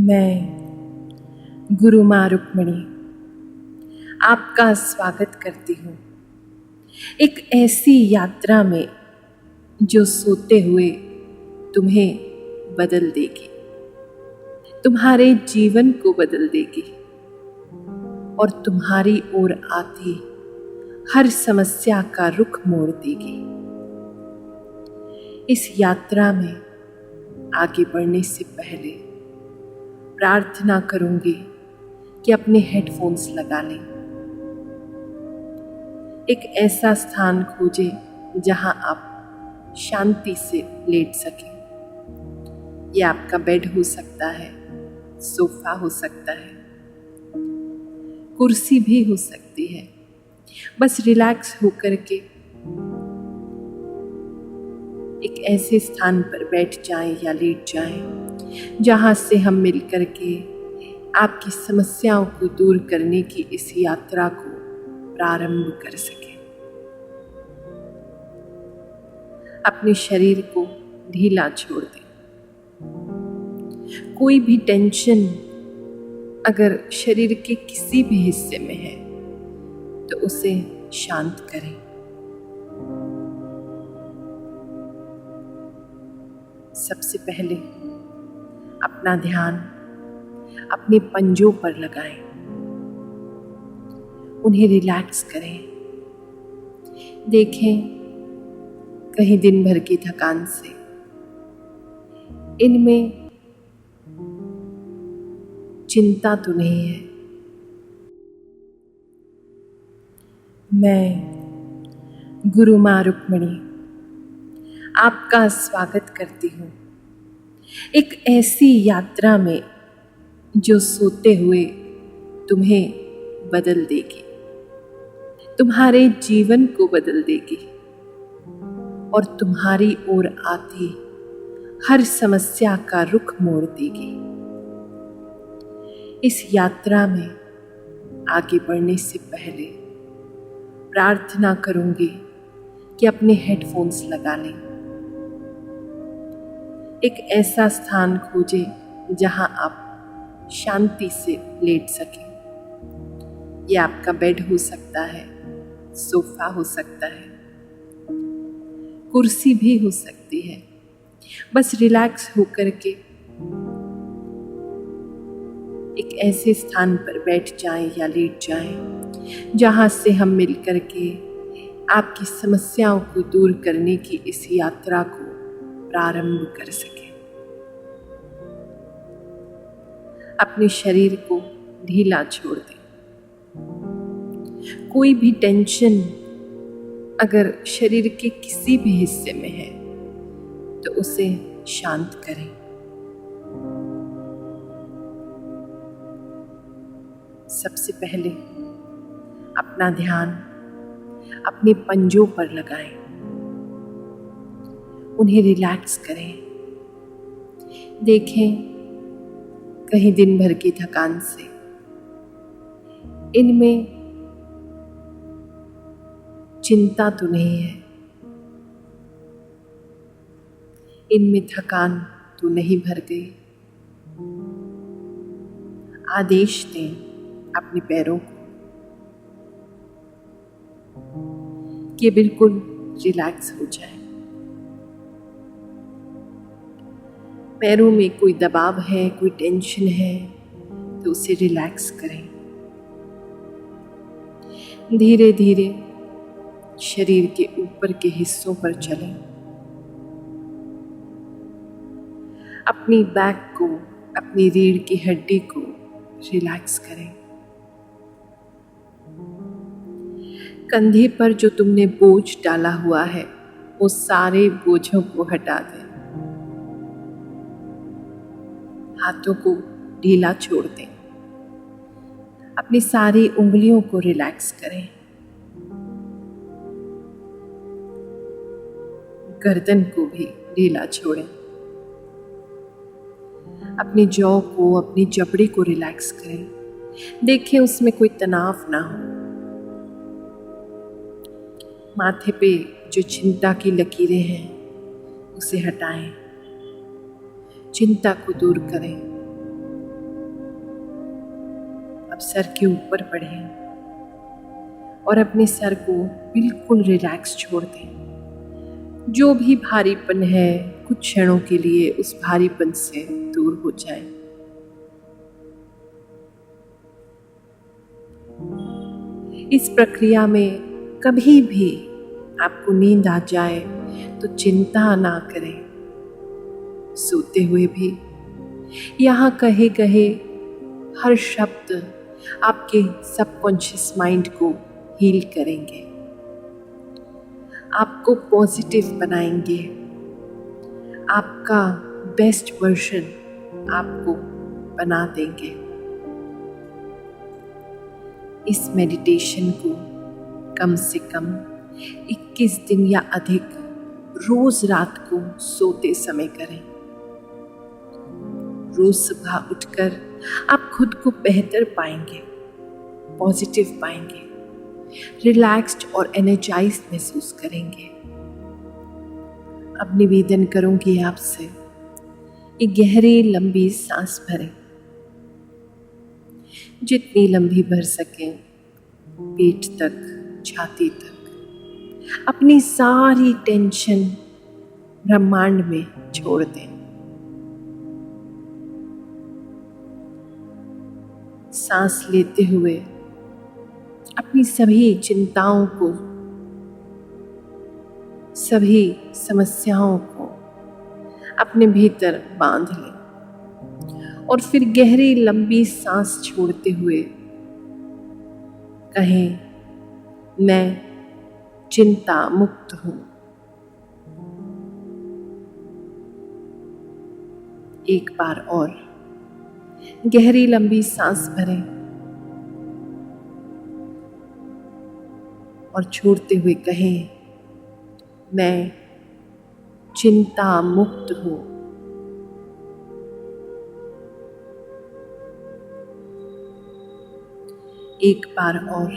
मैं गुरु माँ रुक्मिणी आपका स्वागत करती हूँ एक ऐसी यात्रा में जो सोते हुए तुम्हें बदल देगी, तुम्हारे जीवन को बदल देगी और तुम्हारी ओर आती हर समस्या का रुख मोड़ देगी। इस यात्रा में आगे बढ़ने से पहले प्रार्थना करूंगी कि अपने हेडफोन्स लगा लें। एक ऐसा स्थान खोजें जहां आप शांति से लेट सकें। यह आपका बेड हो सकता है, सोफा हो सकता है, कुर्सी भी हो सकती है। बस रिलैक्स होकर के एक ऐसे स्थान पर बैठ जाएं या लेट जाएं जहां से हम मिलकर के आपकी समस्याओं को दूर करने की इस यात्रा को प्रारंभ कर सकें। अपने शरीर को ढीला छोड़ दें। कोई भी टेंशन अगर शरीर के किसी भी हिस्से में है तो उसे शांत करें। सबसे पहले अपना ध्यान अपने पंजों पर लगाएं, उन्हें रिलैक्स करें। देखें कहीं दिन भर की थकान से इनमें चिंता तो नहीं है। मैं गुरु माँ रुक्मिणी आपका स्वागत करती हूँ एक ऐसी यात्रा में जो सोते हुए तुम्हें बदल देगी, तुम्हारे जीवन को बदल देगी और तुम्हारी ओर आती हर समस्या का रुख मोड़ देगी। इस यात्रा में आगे बढ़ने से पहले प्रार्थना करूंगी कि अपने हेडफोन्स लगा लें। एक ऐसा स्थान खोजें जहां आप शांति से लेट सकें। यह आपका बेड हो सकता है, सोफा हो सकता है, कुर्सी भी हो सकती है। बस रिलैक्स होकर के एक ऐसे स्थान पर बैठ जाएं या लेट जाएं जहां से हम मिलकर के आपकी समस्याओं को दूर करने की इस यात्रा को प्रारंभ कर सकें। अपने शरीर को ढीला छोड़ दें। कोई भी टेंशन अगर शरीर के किसी भी हिस्से में है तो उसे शांत करें। सबसे पहले अपना ध्यान अपने पंजों पर लगाएं, उन्हें रिलैक्स करें। देखें कहीं दिन भर की थकान से इनमें चिंता तो नहीं है, इनमें थकान तो नहीं भर गई। आदेश दें अपने पैरों को कि बिल्कुल रिलैक्स हो जाए। पैरों में कोई दबाव है, कोई टेंशन है तो उसे रिलैक्स करें। धीरे धीरे शरीर के ऊपर के हिस्सों पर चलें। अपनी बैक को, अपनी रीढ़ की हड्डी को रिलैक्स करें। कंधे पर जो तुमने बोझ डाला हुआ है वो सारे बोझों को हटा दें। हाथों को ढीला छोड़ दें। अपनी सारी उंगलियों को रिलैक्स करें। गर्दन को भी ढीला छोड़ें। अपनी जॉ को, अपनी जबड़े को रिलैक्स करें। देखें उसमें कोई तनाव ना हो। माथे पे जो चिंता की लकीरें हैं उसे हटाएं। चिंता को दूर करें। सर के ऊपर पढ़ें और अपने सर को बिल्कुल रिलैक्स छोड़ दें। जो भी भारीपन है कुछ क्षणों के लिए उस भारीपन से दूर हो जाए। इस प्रक्रिया में कभी भी आपको नींद आ जाए तो चिंता ना करें। सोते हुए भी यहाँ कहे गए हर शब्द आपके सबकॉन्शियस माइंड को हील करेंगे, आपको पॉजिटिव बनाएंगे, आपका बेस्ट वर्जन आपको बना देंगे। इस मेडिटेशन को कम से कम 21 दिन या अधिक रोज रात को सोते समय करें। रोज सुबह उठकर आप खुद को बेहतर पाएंगे, पॉजिटिव पाएंगे, रिलैक्स्ड और एनर्जाइज्ड महसूस करेंगे। अब निवेदन करूंगी आपसे, एक गहरी लंबी सांस भरें, जितनी लंबी भर सकें, पेट तक, छाती तक। अपनी सारी टेंशन ब्रह्मांड में छोड़ दें। सांस लेते हुए अपनी सभी चिंताओं को, सभी समस्याओं को अपने भीतर बांध लें और फिर गहरी लंबी सांस छोड़ते हुए कहें, मैं चिंता मुक्त हूं। एक बार और गहरी लंबी सांस भरें और छोड़ते हुए कहें, मैं चिंता मुक्त हूं। एक बार और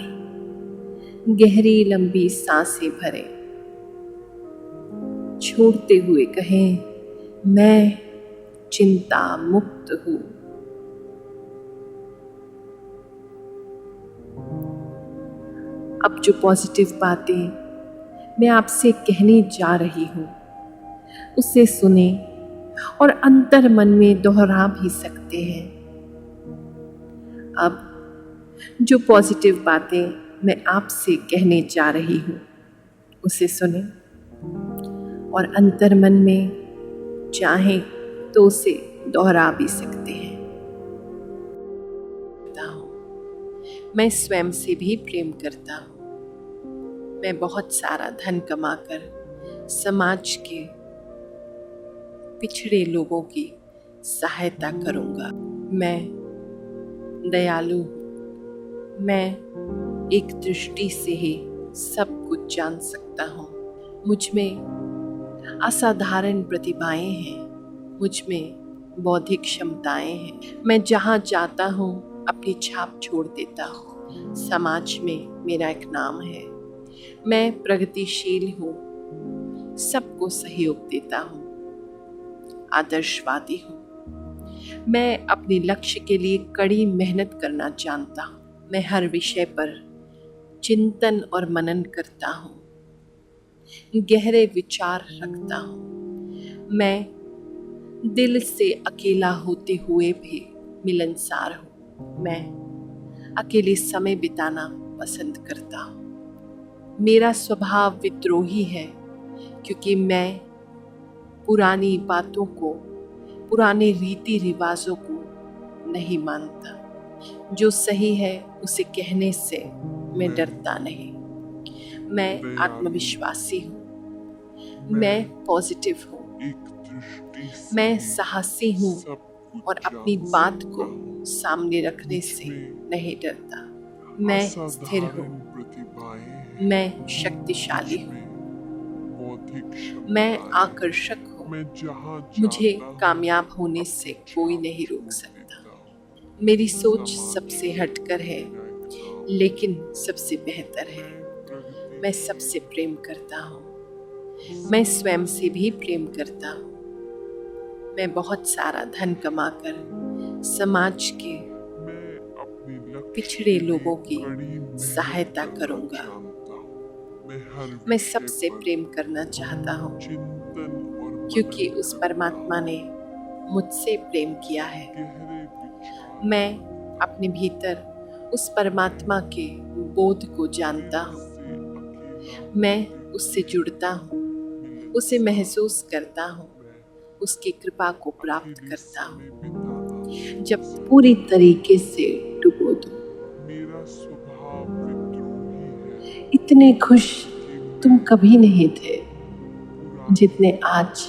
गहरी लंबी सांसें भरें, छोड़ते हुए कहें, मैं चिंता मुक्त हूं। अब जो पॉजिटिव बातें मैं आपसे कहने जा रही हूं उसे सुने और अंतर मन में दोहरा भी सकते हैं। अब जो पॉजिटिव बातें मैं आपसे कहने जा रही हूं उसे सुने और अंतर मन में चाहें तो उसे दोहरा भी सकते हैं। मैं स्वयं से भी प्रेम करता हूँ। मैं बहुत सारा धन कमाकर समाज के पिछड़े लोगों की सहायता करूँगा। मैं दयालु हूँ। मैं एक दृष्टि से ही सब कुछ जान सकता हूँ। मुझ में असाधारण प्रतिभाएं हैं। मुझ में बौद्धिक क्षमताएं हैं। मैं जहाँ जाता हूँ अपनी छाप छोड़ देता हूँ। समाज में मेरा एक नाम है। मैं प्रगतिशील हूँ। सबको सहयोग देता हूँ। आदर्शवादी हूँ। मैं अपने लक्ष्य के लिए कड़ी मेहनत करना जानता हूँ। मैं हर विषय पर चिंतन और मनन करता हूँ। गहरे विचार रखता हूँ। मैं दिल से अकेला होते हुए भी मिलनसार हूँ। मैं अकेले समय बिताना पसंद करता हूँ। मेरा स्वभाव विद्रोही है क्योंकि मैं पुरानी बातों को, पुराने रीति रिवाजों को नहीं मानता। जो सही है उसे कहने से मैं डरता नहीं। मैं आत्मविश्वासी हूँ। मैं पॉजिटिव हूँ। मैं साहसी हूँ और अपनी बात को सामने रखने से नहीं डरता। मैं स्थिर हूँ। मैं शक्तिशाली हूँ। मैं आकर्षक हूँ। मुझे कामयाब होने से कोई नहीं रोक सकता। मेरी सोच सबसे हटकर है लेकिन सबसे बेहतर है। मैं सबसे प्रेम करता हूँ। मैं स्वयं से भी प्रेम करता हूँ। मैं बहुत सारा धन कमाकर समाज के पिछड़े लोगों की सहायता करूंगा। मैं सबसे प्रेम करना चाहता हूँ क्योंकि उस परमात्मा ने मुझसे प्रेम किया है। मैं अपने भीतर उस परमात्मा के बोध को जानता हूँ। मैं उससे जुड़ता हूँ, उसे महसूस करता हूँ, उसकी कृपा को प्राप्त करता हूँ। जब पूरी तरीके से डुबो दो। इतने खुश तुम कभी नहीं थे जितने आज।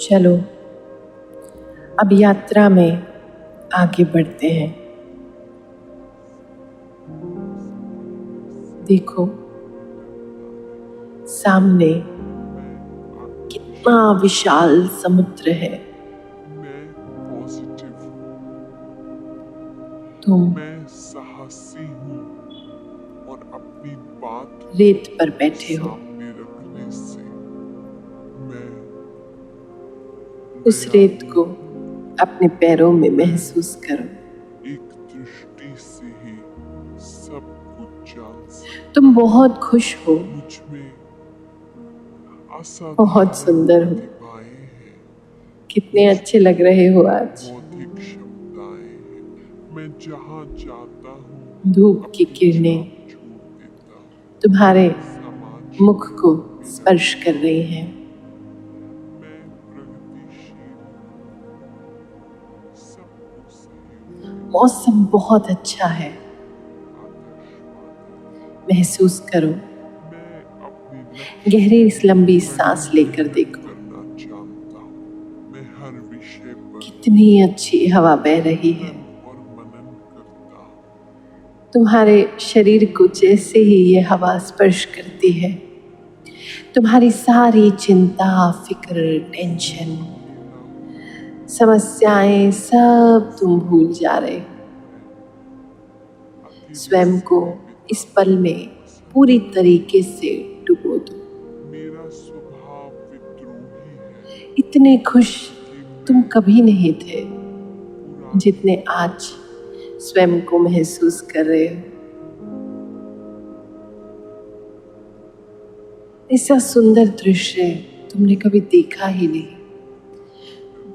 चलो अब यात्रा में आगे बढ़ते हैं। देखो सामने कितना विशाल समुद्र है। तुम साहसी हूँ और अपनी बात रेत पर बैठे हो। सामने रखने से मैं उस रेत को अपने पैरों में महसूस करो। एक दृष्टि से ही सब कुछ जान सकता। तुम बहुत खुश हो, मुझ में बहुत सुंदर हो। प्रतिभाएं हैं, कितने अच्छे लग रहे हो आज। बौद्धिक क्षमताएं हैं। मैं जहाँ जाता हूँ धूप की किरणें छोड़ देता हूँ। तुम्हारे समाज मुख को स्पर्श कर रही हैं। मैं प्रगतिशील सबको सहयोग मौसम बहुत अच्छा है, महसूस करो। मैं अपने लक्ष्य गहरी इस लंबी सांस लेकर देखो। करना जानता हूँ। मैं हर विषय पर कितनी अच्छी हवा बह रही है। और मनन करता हूँ। तुम्हारे शरीर को जैसे ही ये हवा स्पर्श करती है, तुम्हारी सारी चिंता, फिक्र, टेंशन, समस्याएं सब तुम भूल जा रहे हो। स्वयं को इस पल में पूरी तरीके से डुबो दो। मेरा स्वभाव विद्रोही है। इतने खुश तुम कभी नहीं थे जितने आज स्वयं को महसूस कर रहे हो। ऐसा सुंदर दृश्य तुमने कभी देखा ही नहीं।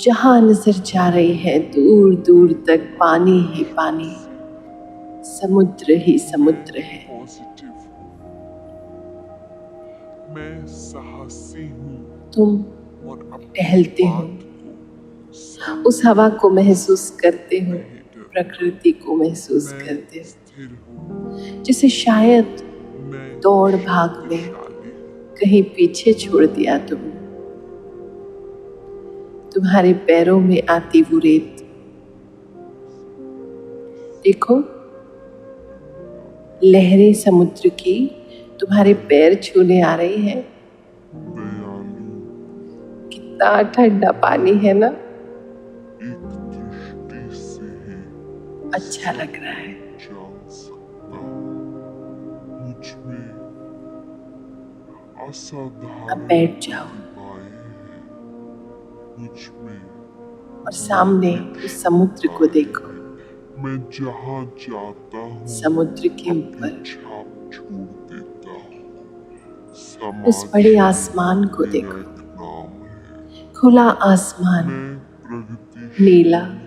जहां नजर जा रही है दूर दूर तक पानी ही पानी, समुद्र ही समुद्र है। पॉजिटिव हूँ। मैं साहसी हूँ तुम और अपनी टहलते हो, बात को उस हवा को महसूस करते हो, नहीं डर। प्रकृति को महसूस मैं करते हो, स्थिर हूँ। जिसे शायद मैं दौड़ भाग में शक्तिशाली हूँ। कहीं पीछे छोड़ दिया तुमने। तुम्हारे पैरों में आती वो रेत देखो, लहरें समुद्र की तुम्हारे पैर छूने आ रही है। दयालु कितना ठंडा पानी है ना, एक दृष्टि से ही अच्छा लग रहा है। जान सकता हूँ। मुझ में अब असाधारण बैठ जाओ प्रतिभाएं हैं। मुझ में और सामने उस समुद्र को देखो। मैं जहाँ जाता हूँ समुद्र के अपनी ऊपर छाप छोड़ देता हूँ। उस बड़े आसमान को मेरा देखो। एक नाम है। खुला आसमान, मैं प्रगतिशील नीला, हूँ।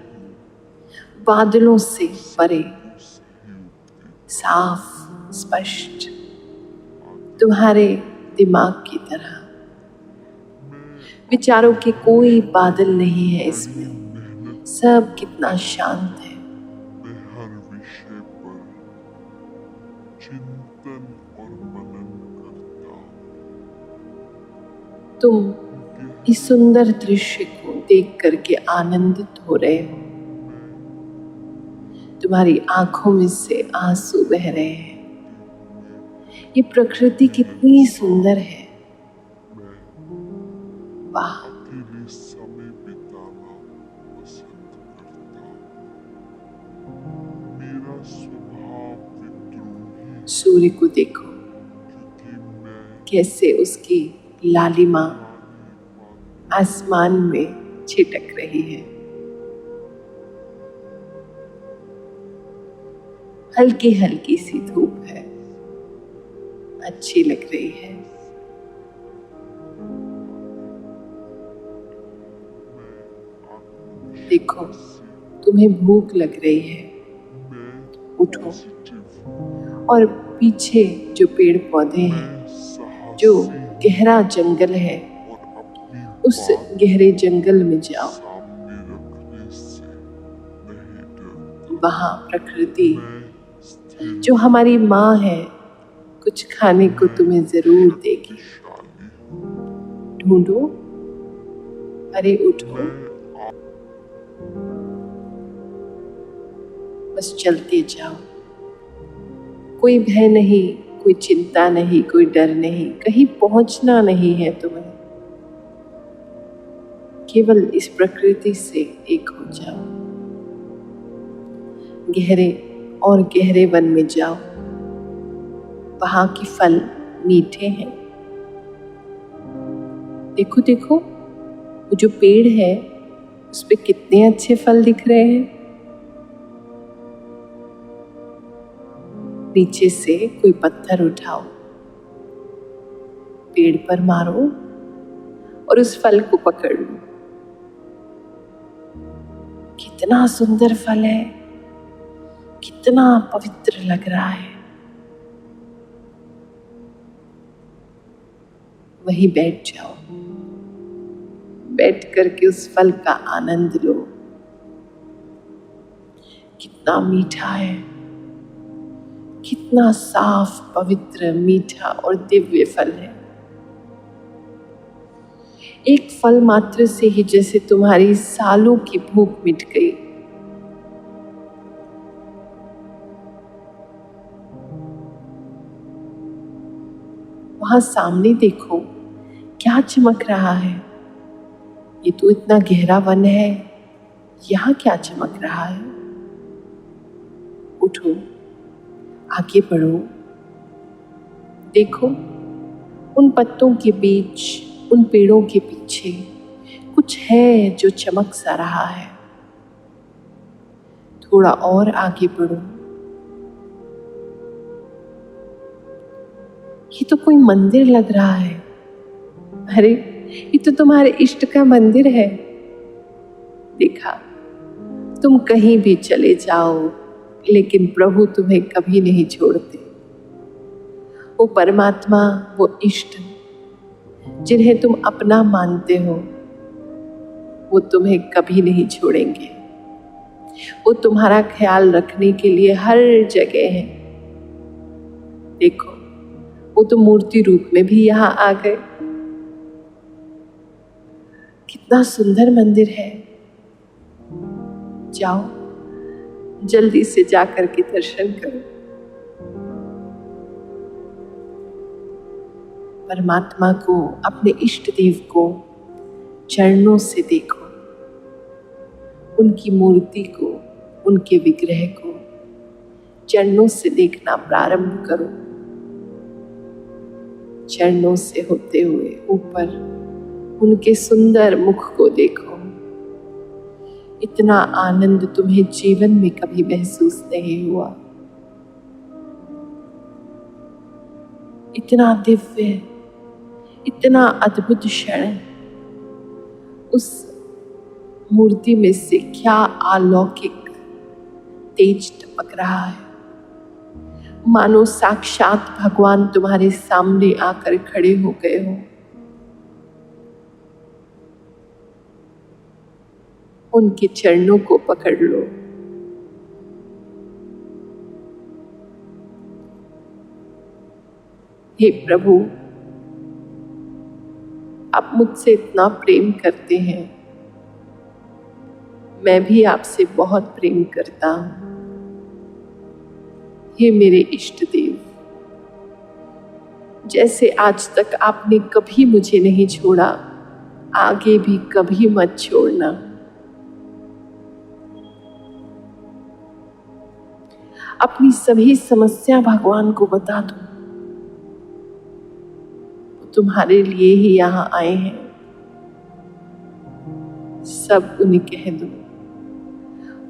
बादलों से परे, सबको सहयोग देता साफ, स्पष्ट, तुम्हारे दिमाग की तरह। मैं विचारों के कोई बादल नहीं है इसमें, मेहनत सब कितना शांत है। मैं हर विषय पर चिंतन और मनन करता हूँ। तुम इस सुंदर दृश्य को देख करके आनंदित हो रहे हो। तुम्हारी आंखों में से आंसू बह रहे हैं। ये प्रकृति कितनी सुंदर है। मैं वाह, अकेले समय बिताना पसंद करता हूँ। मेरा स्वभाव विद्रोही है सूर्य को देखो क्योंकि मैं कैसे उसकी लालिमा पुरानी आसमान में छिटक रही है। हल्की हल्की सी धूप है, अच्छी लग रही है। देखो, तुम्हें भूख लग रही है, उठो और पीछे जो पेड़ पौधे हैं, जो गहरा जंगल है, उस गहरे जंगल में जाओ। वहाँ प्रकृति जो हमारी माँ है, कुछ खाने को तुम्हें जरूर देगी। ढूंढो, अरे उठो, बस चलते जाओ। कोई भय नहीं, कोई चिंता नहीं, कोई डर नहीं, कहीं पहुंचना नहीं है तुम्हें। केवल इस प्रकृति से एक हो जाओ। गहरे और गहरे वन में जाओ। वहां के फल मीठे हैं। देखो देखो, वो जो पेड़ है उस पे कितने अच्छे फल दिख रहे हैं। नीचे से कोई पत्थर उठाओ, पेड़ पर मारो और उस फल को पकड़ लो। कितना सुंदर फल है, कितना पवित्र लग रहा है। वहीं बैठ जाओ, बैठ करके उस फल का आनंद लो। कितना मीठा है, कितना साफ, पवित्र, मीठा और दिव्य फल है। एक फल मात्र से ही जैसे तुम्हारी सालों की भूख मिट गई। वहां सामने देखो, क्या चमक रहा है। ये तो इतना गहरा वन है, यहाँ क्या चमक रहा है। उठो, आगे बढ़ो। देखो, उन पत्तों के बीच, उन पेड़ों के पीछे कुछ है जो चमक सा रहा है। थोड़ा और आगे बढ़ो। ये तो कोई मंदिर लग रहा है। अरे, ये तो तुम्हारे इष्ट का मंदिर है। देखा, तुम कहीं भी चले जाओ, लेकिन प्रभु तुम्हें कभी नहीं छोड़ते। वो परमात्मा, वो इष्ट जिन्हें तुम अपना मानते हो, वो तुम्हें कभी नहीं छोड़ेंगे। वो तुम्हारा ख्याल रखने के लिए हर जगह है। देखो, वो तो मूर्ति रूप में भी यहाँ आ गए। कितना सुंदर मंदिर है। जाओ, जल्दी से जाकर के दर्शन करो। परमात्मा को, अपने इष्ट देव को चरणों से देखो। उनकी मूर्ति को, उनके विग्रह को चरणों से देखना प्रारंभ करो। चरणों से होते हुए ऊपर उनके सुंदर मुख को देखो। इतना आनंद तुम्हें जीवन में कभी महसूस नहीं हुआ। इतना दिव्य, इतना अद्भुत क्षण। उस मूर्ति में से क्या अलौकिक तेज टपक रहा है। मानो साक्षात भगवान तुम्हारे सामने आकर खड़े हो गए हो। उनके चरणों को पकड़ लो। हे प्रभु, आप मुझसे इतना प्रेम करते हैं, मैं भी आपसे बहुत प्रेम करता हूं। हे मेरे इष्ट देव, जैसे आज तक आपने कभी मुझे नहीं छोड़ा, आगे भी कभी मत छोड़ना। अपनी सभी समस्या भगवान को बता दो। वो तुम्हारे लिए ही यहाँ आए हैं। सब उन्हें कह दो।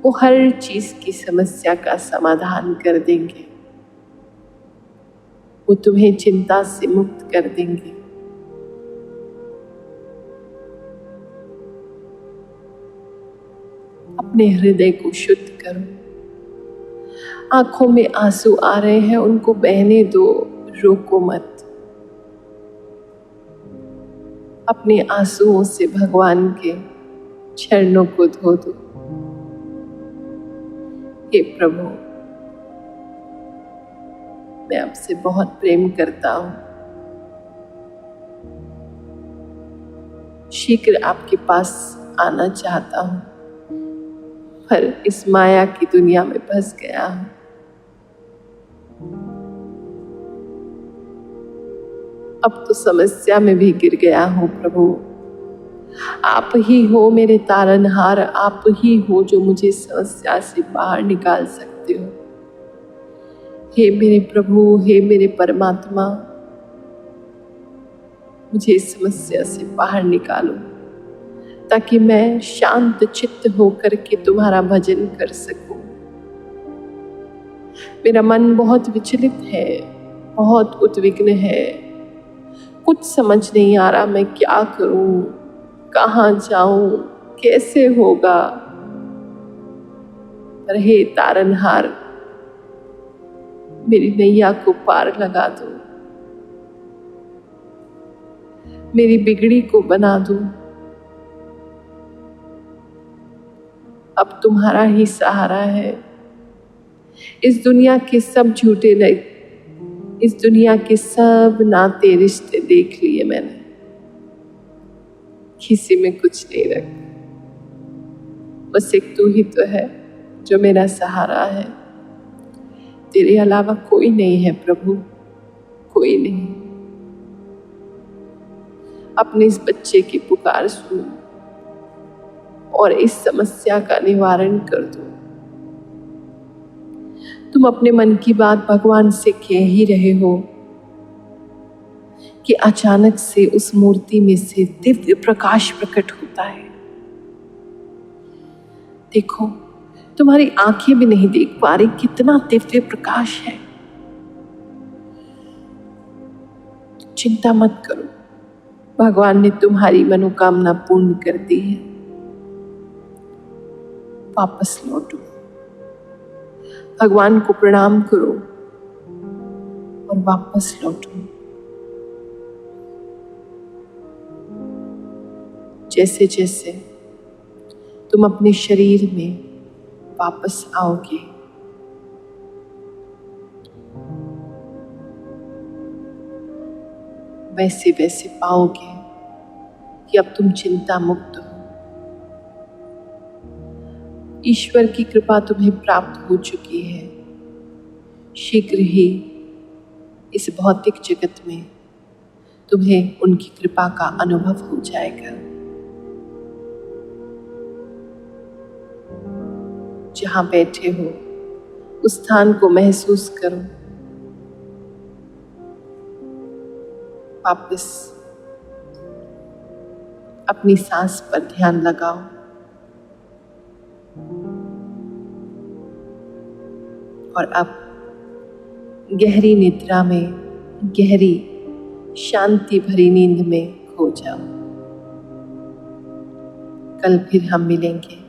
वो हर चीज की समस्या का समाधान कर देंगे। वो तुम्हें चिंता से मुक्त कर देंगे। अपने हृदय को शुद्ध करो। आंखों में आंसू आ रहे हैं, उनको बहने दो, रोको मत। अपने आंसुओं से भगवान के चरणों को धो दो। हे प्रभु, मैं आपसे बहुत प्रेम करता हूं। शीघ्र आपके पास आना चाहता हूं, पर इस माया की दुनिया में फंस गया हूं। अब तो समस्या में भी गिर गया हूं प्रभु। आप ही हो मेरे तारनहार, आप ही हो जो मुझे समस्या से बाहर निकाल सकते हो। हे मेरे प्रभु, हे मेरे परमात्मा, मुझे इस समस्या से बाहर निकालो, ताकि मैं शांत चित्त होकर के तुम्हारा भजन कर सकूं। मेरा मन बहुत विचलित है, बहुत उद्विग्न है। कुछ समझ नहीं आ रहा मैं क्या करूं, कहाँ जाऊं, कैसे होगा। पर हे तारनहार, मेरी नैया को पार लगा दो, मेरी बिगड़ी को बना दो। अब तुम्हारा ही सहारा है। इस दुनिया के सब झूठे नहीं, इस दुनिया के सब नाते रिश्ते देख लिए मैंने, किसी में कुछ नहीं रखा। बस एक तू ही तो है जो मेरा सहारा है। तेरे अलावा कोई नहीं है प्रभु, कोई नहीं। अपने इस बच्चे की पुकार सुनो और इस समस्या का निवारण कर दो। तुम अपने मन की बात भगवान से कह ही रहे हो कि अचानक से उस मूर्ति में से दिव्य प्रकाश प्रकट होता है। देखो, तुम्हारी आंखें भी नहीं देख पा रही कितना दिव्य प्रकाश है। चिंता मत करो, भगवान ने तुम्हारी मनोकामना पूर्ण कर दी है। वापस लौटो, भगवान को प्रणाम करो और वापस लौटो। जैसे जैसे तुम अपने शरीर में वापस आओगे, वैसे वैसे पाओगे कि अब तुम चिंता मुक्त हो। ईश्वर की कृपा तुम्हें प्राप्त हो चुकी है। शीघ्र ही इस भौतिक जगत में तुम्हें उनकी कृपा का अनुभव हो जाएगा। जहां बैठे हो उस स्थान को महसूस करो। वापस अपनी सांस पर ध्यान लगाओ और अब गहरी निद्रा में, गहरी शांति भरी नींद में खो जाओ। कल फिर हम मिलेंगे।